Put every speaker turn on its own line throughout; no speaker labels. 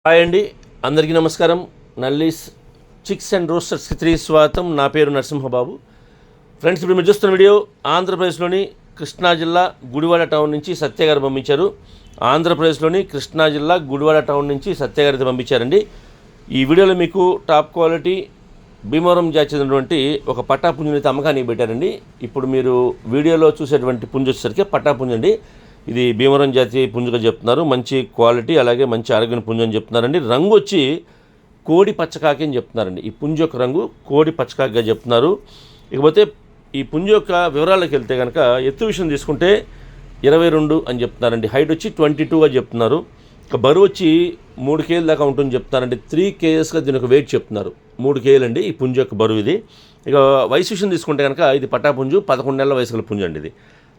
Hi అండి, అందరికీ నమస్కారం. నల్లీస్ చిక్స్ అండ్ రోస్టర్స్కి తిరిగి స్వాగతం. నా పేరు నరసింహబాబు. ఫ్రెండ్స్, ఇప్పుడు మీరు చూస్తున్న వీడియో ఆంధ్రప్రదేశ్లోని కృష్ణా జిల్లా గుడివాడ టౌన్ నుంచి సత్య గారు పంపించారు. ఆంధ్రప్రదేశ్లోని కృష్ణా జిల్లా గుడివాడ టౌన్ నుంచి సత్య గారితో పంపించారండి. ఈ వీడియోలో మీకు టాప్ క్వాలిటీ భీమవరం జాతి చెందినటువంటి ఒక పట్టాపుంజుని అయితే అమ్మకానికి పెట్టారండి. ఇప్పుడు మీరు వీడియోలో చూసేటువంటి పుంజు వచ్చేసరికి పట్టాపుంజు అండి. ఇది భీమవరం జాతి పుంజుగా చెప్తున్నారు. మంచి క్వాలిటీ, అలాగే మంచి ఆరోగ్యమైన పుంజు అని చెప్తున్నారండి. రంగు వచ్చి కోడి పచ్చకాకి అని చెప్తున్నారండి. ఈ పుంజు యొక్క రంగు కోడి పచ్చకాకిగా చెప్తున్నారు. ఇకపోతే ఈ పుంజు యొక్క వివరాలకు వెళ్తే కనుక ఎత్తు విషయం తీసుకుంటే 22 అని చెప్తున్నారండి. హైట్ వచ్చి 22గా చెప్తున్నారు. ఇక బరువు వచ్చి 3 కేజీల దాకా ఉంటుందని చెప్తున్నారండి. 3 కేజెస్గా దీని యొక్క వెయిట్ చెప్తున్నారు. 3 కేజీలు అండి ఈ పుంజు యొక్క బరువు ఇది. ఇక వయసు విషయం తీసుకుంటే కనుక ఇది పట్టాపుంజు, 11 నెలల వయసు గల పుంజు అండి. ఇది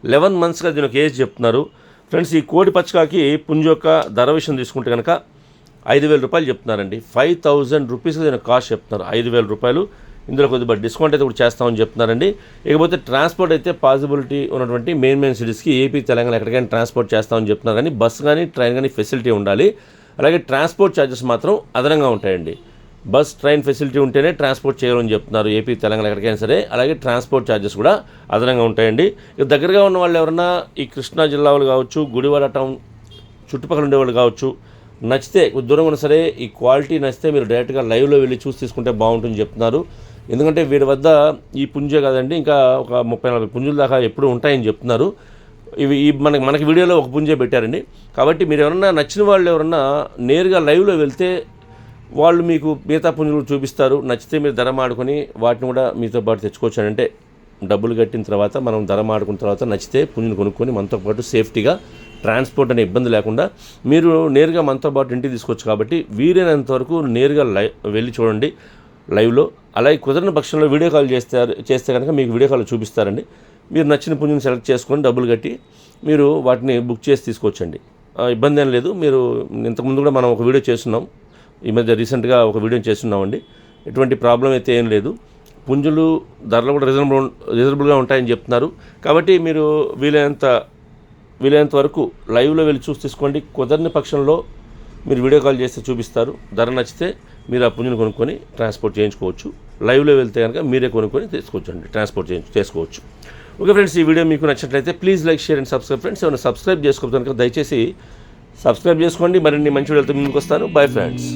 11 మంత్స్గా దీని ఒక ఏజ్ చెప్తున్నారు. ఫ్రెండ్స్, ఈ కోడి పచ్చకాకి పుంజు యొక్క ధర విషయం తీసుకుంటే కనుక 5,000 రూపాయలు చెప్తున్నారండి. 5,000 రూపీస్గా దీని కాస్ట్ చెప్తున్నారు. 5,000 రూపాయలు. ఇందులో కొద్దిగా డిస్కౌంట్ అయితే కూడా చేస్తామని చెప్తున్నారండి. ఇకపోతే ట్రాన్స్పోర్ట్ అయితే పాసిబిలిటీ ఉన్నటువంటి మెయిన్ సిటీస్కి ఏపీ, తెలంగాణ ఎక్కడికైనా ట్రాన్స్పోర్ట్ చేస్తామని చెప్తున్నారు. కానీ బస్సు కానీ ట్రైన్ కానీ ఫెసిలిటీ ఉండాలి. అలాగే ట్రాన్స్పోర్ట్ ఛార్జెస్ మాత్రం అదనంగా ఉంటాయండి. బస్, ట్రైన్ ఫెసిలిటీ ఉంటేనే ట్రాన్స్పోర్ట్ చేయాలని చెప్తున్నారు. ఏపీ, తెలంగాణ ఎక్కడికైనా సరే. అలాగే ట్రాన్స్పోర్ట్ ఛార్జెస్ కూడా అదనంగా ఉంటాయండి. ఇక దగ్గరగా ఉన్న వాళ్ళు ఎవరన్నా ఈ కృష్ణా జిల్లా వాళ్ళు కావచ్చు, గుడివాడ టౌన్ చుట్టుపక్కల ఉండేవాళ్ళు కావచ్చు, నచ్చితే దూరం ఉన్నా సరే ఈ క్వాలిటీ నచ్చితే మీరు డైరెక్ట్గా లైవ్లో వెళ్ళి చూసి తీసుకుంటే బాగుంటుందని చెప్తున్నారు. ఎందుకంటే వీడి వద్ద ఈ పుంజే కాదండి, ఇంకా ఒక 30-40 పుంజుల దాకా ఎప్పుడు ఉంటాయని చెప్తున్నారు. ఇవి మనకి వీడియోలో ఒక పుంజే పెట్టారండి. కాబట్టి మీరు ఎవరన్నా నచ్చిన వాళ్ళు ఎవరన్నా నేరుగా లైవ్లో వెళ్తే వాళ్ళు మీకు మిగతా పుంజులు చూపిస్తారు. నచ్చితే మీరు ధర మాడుకొని వాటిని కూడా మీతో పాటు తెచ్చుకోవచ్చు. అంటే డబ్బులు కట్టిన తర్వాత మనం ధర మాడుకున్న తర్వాత నచ్చితే పుంజుని కొనుక్కొని మనతో పాటు సేఫ్టీగా ట్రాన్స్పోర్ట్ అనే ఇబ్బంది లేకుండా మీరు నేరుగా మనతో పాటు ఇంటికి తీసుకోవచ్చు. కాబట్టి వీలైనంత వరకు నేరుగా వెళ్ళి చూడండి లైవ్లో. అలాగే కుదరని పక్షంలో వీడియో కాల్ చేస్తే కనుక మీకు వీడియో కాల్ చూపిస్తారండి. మీరు నచ్చిన పుంజుని సెలెక్ట్ చేసుకొని డబ్బులు కట్టి మీరు వాటిని బుక్ చేసి తీసుకోవచ్చండి. ఇబ్బంది ఏం లేదు. మీరు ఇంతకుముందు కూడా మనం ఒక వీడియో చేస్తున్నాం, ఈ మధ్య రీసెంట్గా ఒక వీడియో చేస్తున్నామండి. ఎటువంటి ప్రాబ్లం అయితే ఏం లేదు. పుంజులు ధరలు కూడా రీజనబుల్గా ఉంటాయని చెప్తున్నారు. కాబట్టి మీరు వీలైనంత వరకు లైవ్లో వెళ్ళి చూసి తీసుకోండి. కుదరని పక్షంలో మీరు వీడియో కాల్ చేస్తే చూపిస్తారు. ధర నచ్చితే మీరు ఆ పుంజుని కొనుక్కొని ట్రాన్స్పోర్ట్ చేయించుకోవచ్చు. లైవ్లో వెళ్తే కనుక మీరే కొనుక్కొని తీసుకోవచ్చు అండి, ట్రాన్స్పోర్ట్ చేసుకోవచ్చు. ఓకే ఫ్రెండ్స్, ఈ వీడియో మీకు నచ్చినట్లయితే please like, share and subscribe. Friends, ఏమైనా సబ్స్క్రైబ్ చేసుకోవచ్చు కనుక దయచేసి సబ్స్క్రైబ్ చేసుకోండి. మరిన్ని మంచి వీడియోలతో ముందుకు వస్తాను. Bye friends.